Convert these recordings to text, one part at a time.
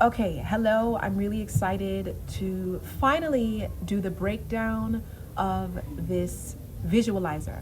Okay, hello. I'm really excited to finally do the breakdown of this visualizer.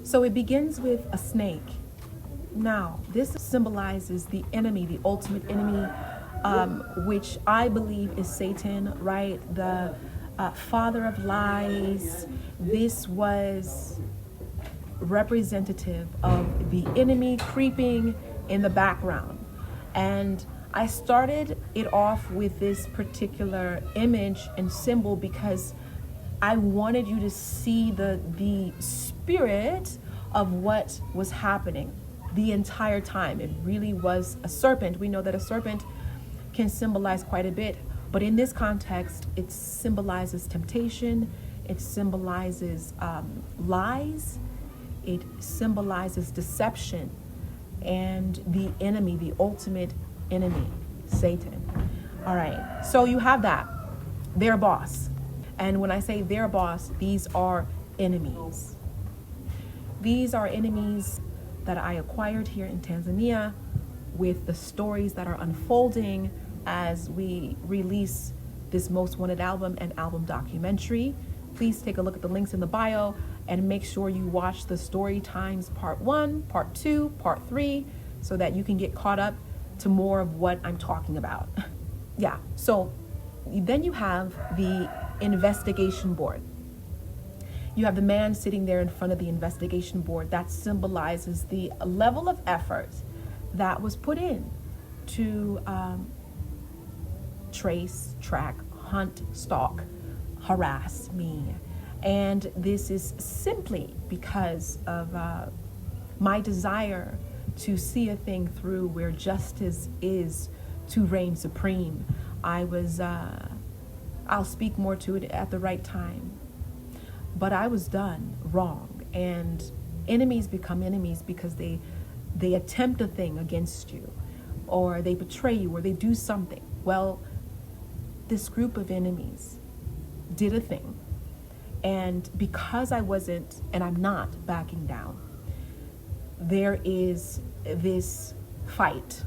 So it begins with a snake. Now, this symbolizes the enemy, the ultimate enemy, which I believe is Satan, right? The father of lies. This was representative of the enemy creeping in the background. And I started it off with this particular image and symbol because I wanted you to see the spirit of what was happening the entire time. It really was a serpent. We know that a serpent can symbolize quite a bit, but in this context, it symbolizes temptation, it symbolizes lies, it symbolizes deception, and the enemy, the ultimate enemy, Satan. All right, so you have that, their boss. And when I say their boss, these are enemies. These are enemies that I acquired here in Tanzania with the stories that are unfolding as we release this Most Wanted album and album documentary. Please take a look at the links in the bio and make sure you watch the story times part 1, part 2, part 3 so that you can get caught up to more of what I'm talking about. Yeah, so then you have the investigation board. You have the man sitting there in front of the investigation board. That symbolizes the level of effort that was put in to trace, track, hunt, stalk, harass me. And this is simply because of my desire to see a thing through where justice is to reign supreme. I'll speak more to it at the right time. But I was done wrong, and enemies become enemies because they attempt a thing against you, or they betray you, or they do something. Well, this group of enemies did a thing, and because I wasn't, and I'm not backing down, there is this fight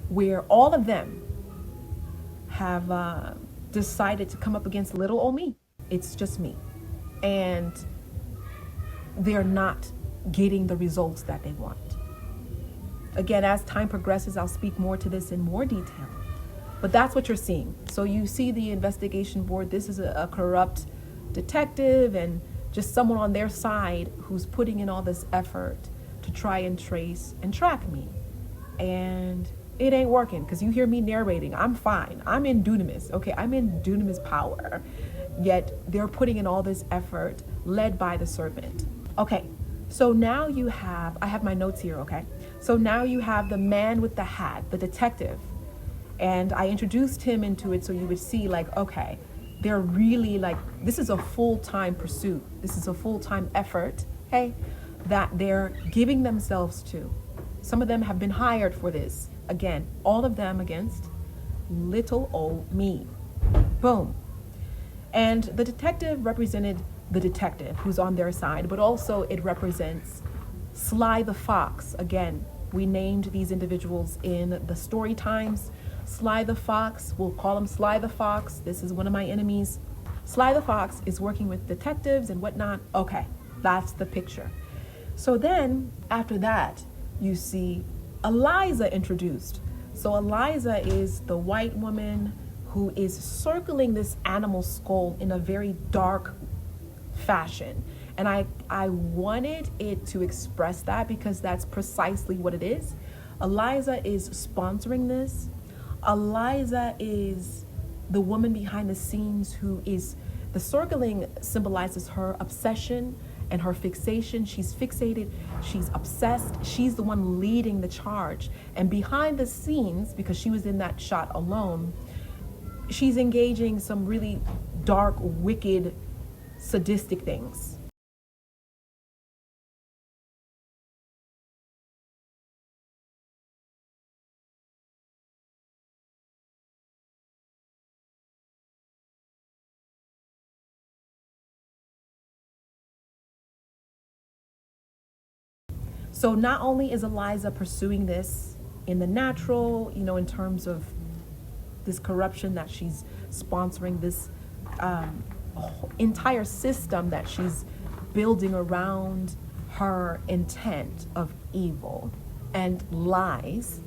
where all of them have decided to come up against little old me. It's just me. And they're not getting the results that they want. Again, as time progresses, I'll speak more to this in more detail. But that's what you're seeing. So you see the investigation board. This is a corrupt detective and just someone on their side who's putting in all this effort to try and trace and track me. And it ain't working because you hear me narrating. I'm fine. I'm in Dunamis. Okay, I'm in Dunamis power. Yet they're putting in all this effort led by the serpent. Okay, so now I have my notes here, okay? So now you have the man with the hat, the detective. And I introduced him into it so you would see like, okay, they're really like, this is a full-time pursuit. This is a full-time effort, hey, that they're giving themselves to. Some of them have been hired for this. Again, all of them against little old me. Boom. And the detective represented the detective who's on their side, but also it represents Sly the Fox. Again, we named these individuals in the story times. Sly the Fox, we'll call him Sly the Fox. This is one of my enemies. Sly the Fox is working with detectives and whatnot. Okay, that's the picture. So then after that, you see Eliza introduced. So Eliza is the white woman who is circling this animal skull in a very dark fashion. And I wanted it to express that because that's precisely what it is. Eliza is sponsoring this. Eliza is the woman behind the scenes who is, the circling symbolizes her obsession and her fixation. She's fixated, she's obsessed, she's the one leading the charge. And behind the scenes, because she was in that shot alone, she's engaging some really dark, wicked, sadistic things. So not only is Eliza pursuing this in the natural, in terms of this corruption that she's sponsoring, this entire system that she's building around her intent of evil and lies,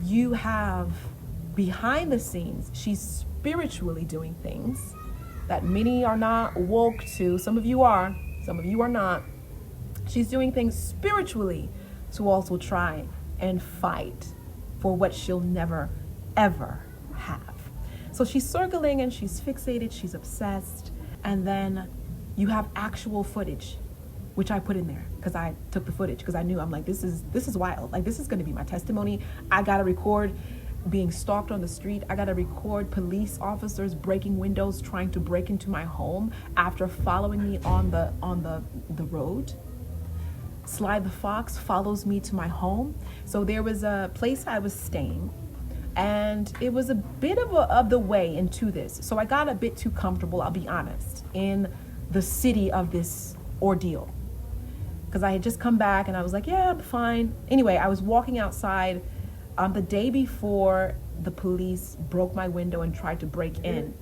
you have behind the scenes, she's spiritually doing things that many are not woke to. Some of you are not. She's doing things spiritually to also try and fight for what she'll never, ever have. So she's circling and she's fixated, she's obsessed. And then you have actual footage, which I put in there because I took the footage because I knew, I'm like, this is wild. Like, this is going to be my testimony. I got to record being stalked on the street. I got to record police officers breaking windows, trying to break into my home after following me on the road. Sly the Fox follows me to my home. So there was a place I was staying, and it was a bit of the way into this. So I got a bit too comfortable, I'll be honest, in the city of this ordeal. Because I had just come back and I was like, yeah, I'm fine. Anyway, I was walking outside the day before the police broke my window and tried to break in.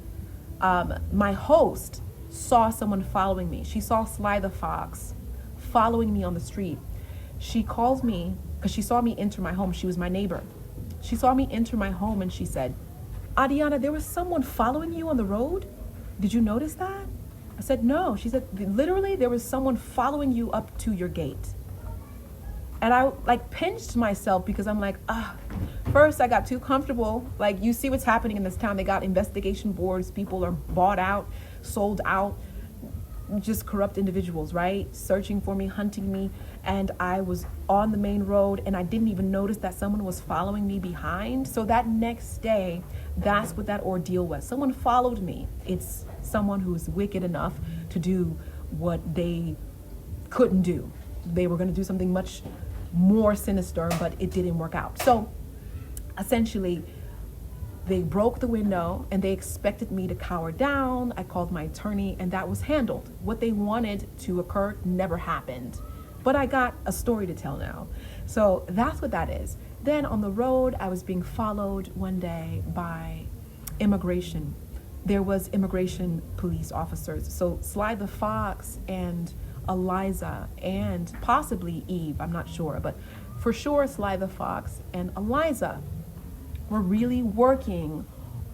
My host saw someone following me. She saw Sly the Fox following me on the street. She calls me because she saw me enter my home. She was my neighbor. She saw me enter my home and she said, Adiana, there was someone following you on the road? Did you notice that? I said, no. She said, literally, there was someone following you up to your gate. And I pinched myself because I'm like, first I got too comfortable. Like, you see what's happening in this town. They got investigation boards. People are bought out, sold out, just corrupt individuals, right? Searching for me, hunting me. And I was on the main road and I didn't even notice that someone was following me behind. So that next day, that's what that ordeal was. Someone followed me. It's someone who's wicked enough to do what they couldn't do. They were going to do something much more sinister, but it didn't work out. So essentially, they broke the window and they expected me to cower down. I called my attorney and that was handled. What they wanted to occur never happened. But I got a story to tell now. So that's what that is. Then on the road, I was being followed one day by immigration. There was immigration police officers. So Sly the Fox and Eliza and possibly Eve, I'm not sure, but for sure Sly the Fox and Eliza were really working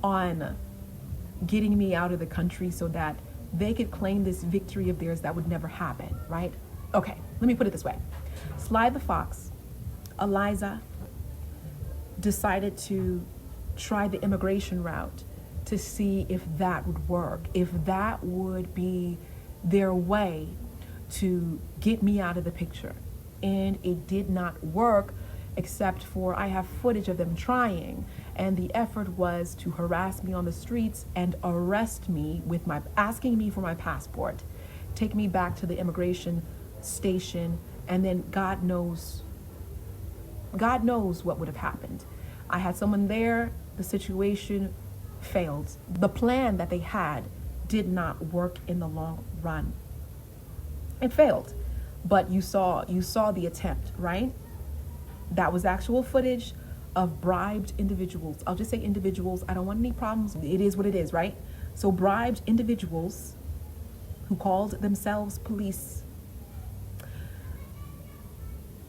on getting me out of the country so that they could claim this victory of theirs that would never happen, right? Okay, let me put it this way. Sly the Fox, Eliza decided to try the immigration route to see if that would work, if that would be their way to get me out of the picture. And it did not work, except for I have footage of them trying. And the effort was to harass me on the streets and arrest me with asking me for my passport, take me back to the immigration station, and then God knows what would have happened. I had someone there, the situation failed. The plan that they had did not work in the long run. It failed, but you saw the attempt, right? That was actual footage of bribed individuals. I'll just say individuals. I don't want any problems. It is what it is, right? So bribed individuals who called themselves police.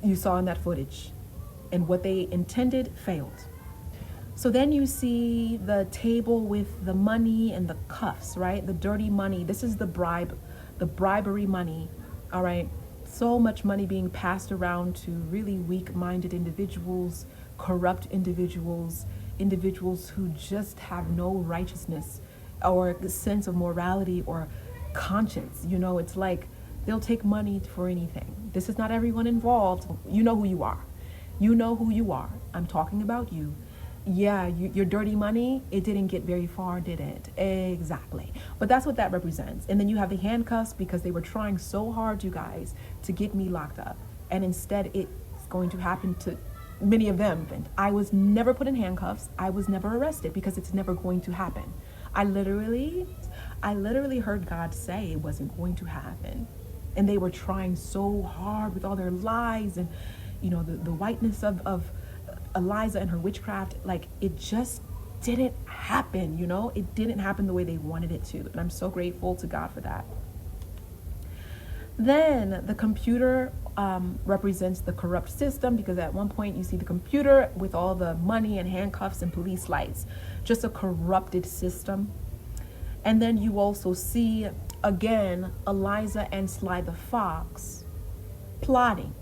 You saw in that footage, and what they intended failed. So then you see the table with the money and the cuffs, right? The dirty money. This is the bribery money, all right? So much money being passed around to really weak-minded individuals, corrupt individuals, individuals who just have no righteousness or sense of morality or conscience. It's like they'll take money for anything. This is not everyone involved. You know who you are. You know who you are. I'm talking about you. Yeah, your dirty money, it didn't get very far, did it? Exactly. But that's what that represents. And then you have the handcuffs because they were trying so hard, you guys, to get me locked up. And instead, it's going to happen to many of them. And I was never put in handcuffs. I was never arrested because it's never going to happen. I literally heard God say it wasn't going to happen. And they were trying so hard with all their lies and, the whiteness of Eliza and her witchcraft. Like, it just didn't happen, It didn't happen the way they wanted it to. And I'm so grateful to God for that. Then the computer represents the corrupt system, because at one point you see the computer with all the money and handcuffs and police lights, just a corrupted system. And then you also see, again, Eliza and Sly the Fox plotting.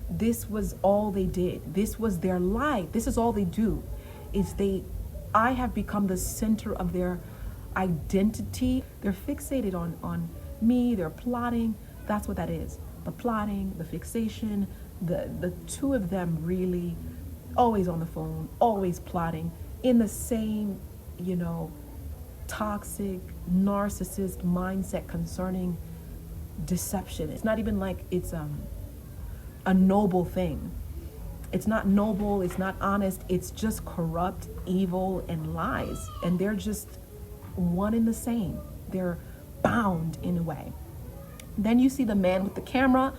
This was all they did. This was their life. This is all they do. I have become the center of their identity. They're fixated on me. They're plotting. That's what that is. The plotting, the fixation, the two of them really always on the phone, always plotting in the same, toxic, narcissist mindset concerning deception. It's not even like it's a noble thing. It's not noble, it's not honest, it's just corrupt, evil, and lies. And they're just one and the same. They're bound in a way. Then you see the man with the camera.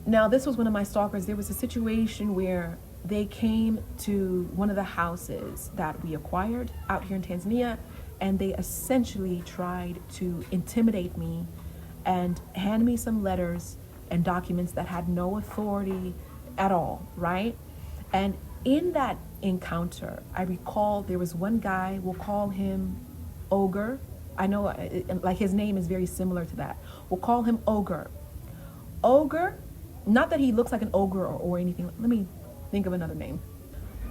Now, this was one of my stalkers. There was a situation where they came to one of the houses that we acquired out here in Tanzania, and they essentially tried to intimidate me and hand me some letters and documents that had no authority at all, right? And in that encounter, I recall there was one guy, we'll call him Ogre. I know, like, his name is very similar to that. We'll call him Ogre. Ogre, not that he looks like an ogre or anything. Let me think of another name.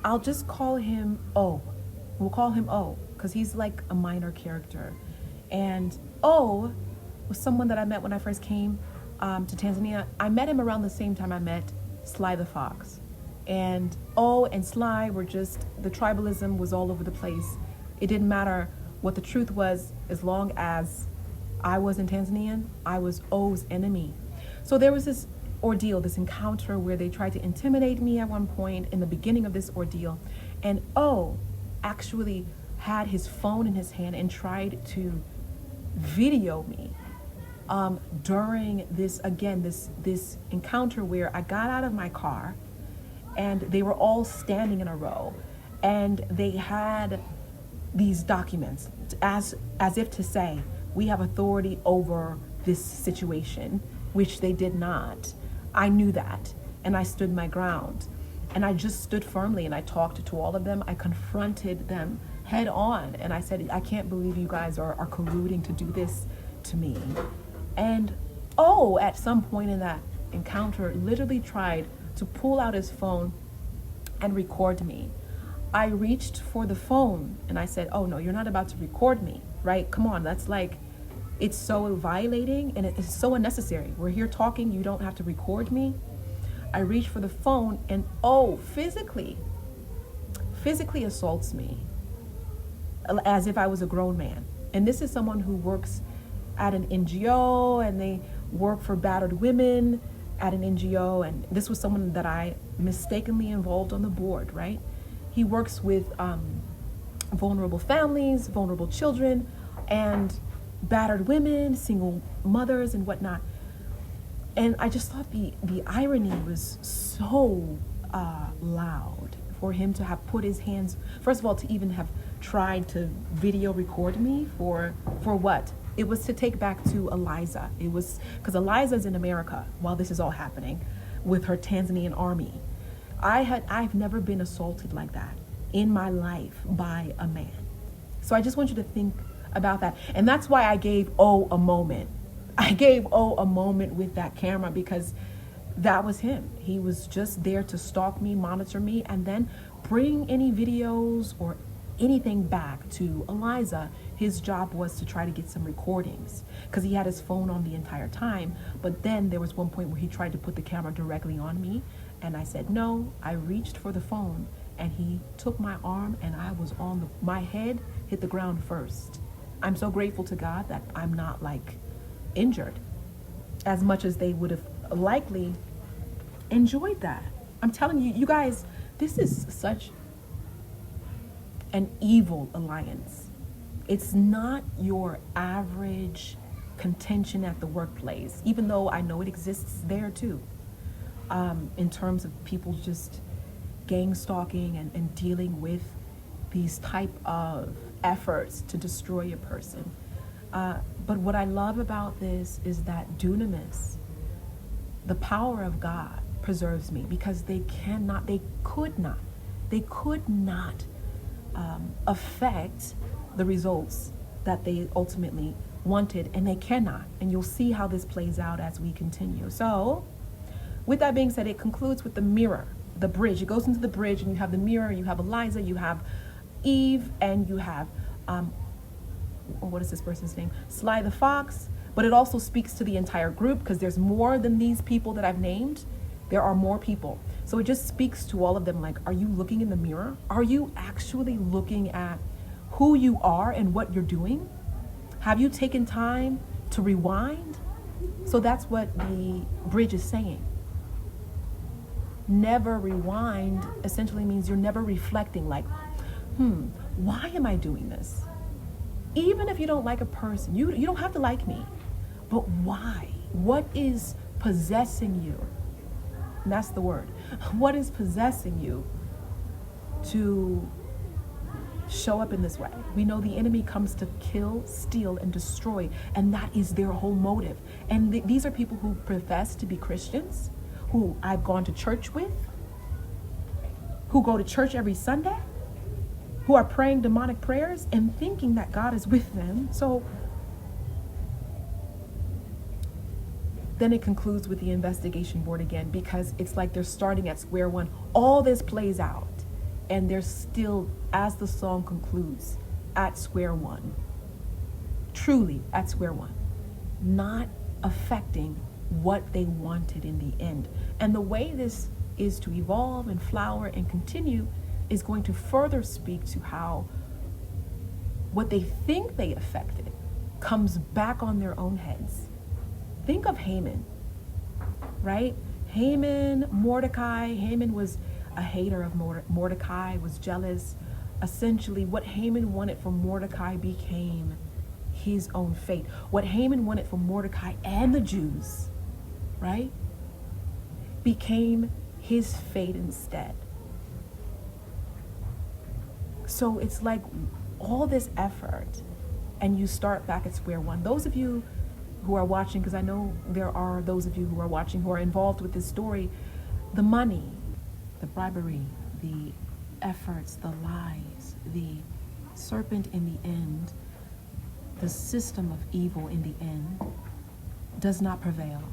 I'll just call him O. We'll call him O, because he's like a minor character. And O was someone that I met when I first came to Tanzania. I met him around the same time I met Sly the Fox. And O and Sly were just, the tribalism was all over the place. It didn't matter what the truth was, as long as I wasn't Tanzanian, I was O's enemy. So there was this ordeal, this encounter where they tried to intimidate me at one point in the beginning of this ordeal. And O actually had his phone in his hand and tried to video me during this encounter where I got out of my car and they were all standing in a row and they had these documents as if to say, we have authority over this situation, which they did not. I knew that, and I stood my ground, and I just stood firmly, and I talked to all of them. I confronted them head on, and I said, I can't believe you guys are colluding to do this to me. And at some point in that encounter, literally tried to pull out his phone and record me. I reached for the phone and I said, oh no, you're not about to record me, right? Come on, that's like, it's so violating and it's so unnecessary. We're here talking, you don't have to record me. I reached for the phone and physically assaults me as if I was a grown man. And this is someone who works at an NGO and they work for battered women at an NGO. And this was someone that I mistakenly involved on the board, right? He works with vulnerable families, vulnerable children, and battered women, single mothers, and whatnot. And I just thought the irony was so loud for him to have put his hands, first of all, to even have tried to video record me for what? It was to take back to Eliza. It was because Eliza's in America while this is all happening with her Tanzanian army. I've never been assaulted like that in my life by a man. So I just want you to think about that. And that's why I gave O a moment. I gave O a moment with that camera because that was him. He was just there to stalk me, monitor me, and then bring any videos or anything back to Eliza. His job was to try to get some recordings because he had his phone on the entire time. But then there was one point where he tried to put the camera directly on me. And I said, no. I reached for the phone and he took my arm and I was my head hit the ground first. I'm so grateful to God that I'm not like injured as much as they would have likely enjoyed that. I'm telling you, you guys, this is such an evil alliance. It's not your average contention at the workplace, even though I know it exists there too, in terms of people just gang stalking and dealing with these type of efforts to destroy a person. But what I love about this is that Dunamis, the power of God, preserves me, because they could not affect the results that they ultimately wanted, and they cannot. And you'll see how this plays out as we continue. So with that being said, it concludes with the mirror, the bridge. It goes into the bridge, and you have the mirror, you have Eliza, you have Eve, and you have what is this person's name? Sly the Fox. But it also speaks to the entire group, because there's more than these people that I've named. There are more people. So it just speaks to all of them. Like, are you looking in the mirror? Are you actually looking at who you are and what you're doing? Have you taken time to rewind? So that's what the bridge is saying. Never rewind essentially means you're never reflecting, like, why am I doing this? Even if you don't like a person, you don't have to like me, but why? What is possessing you? And that's the word. What is possessing you to show up in this way? We know the enemy comes to kill, steal, and destroy, and that is their whole motive. And these are people who profess to be Christians, who I've gone to church with, who go to church every Sunday, who are praying demonic prayers and thinking that God is with them. So then it concludes with the investigation board again, because it's like they're starting at square one. All this plays out, and they're still, as the song concludes, at square one. Truly at square one. Not affecting what they wanted in the end. And the way this is to evolve and flower and continue is going to further speak to how what they think they affected comes back on their own heads. Think of Haman, right? Haman, Mordecai. Haman was a hater of Mordecai, was jealous. Essentially, what Haman wanted from Mordecai became his own fate. What Haman wanted from Mordecai and the Jews, right, became his fate instead. So it's like all this effort, and you start back at square one. Those of you who are watching, because I know there are those of you who are watching who are involved with this story, the money, the bribery, the efforts, the lies, the serpent in the end, the system of evil in the end does not prevail.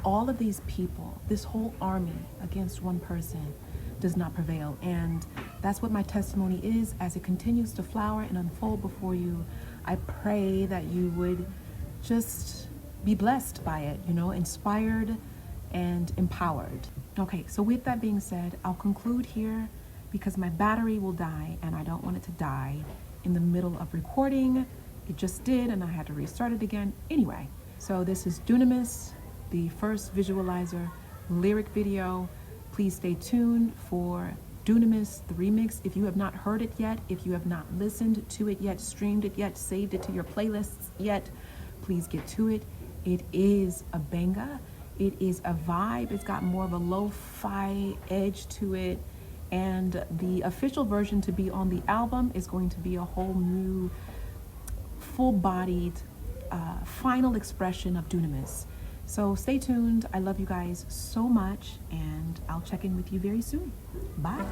All of these people, this whole army against one person, does not prevail. And that's what my testimony is as it continues to flower and unfold before you. I pray that you would just be blessed by it, inspired and empowered. Okay, so with that being said, I'll conclude here, because my battery will die and I don't want it to die in the middle of recording. It just did, and I had to restart it again. Anyway, so this is Dunamis, the first visualizer lyric video. Please stay tuned for Dunamis, the remix. If you have not heard it yet, if you have not listened to it yet, streamed it yet, saved it to your playlists yet, please get to it. It is a banger. It is a vibe. It's got more of a lo-fi edge to it. And the official version to be on the album is going to be a whole new, full-bodied, final expression of Dunamis. So stay tuned. I love you guys so much, and I'll check in with you very soon. Bye.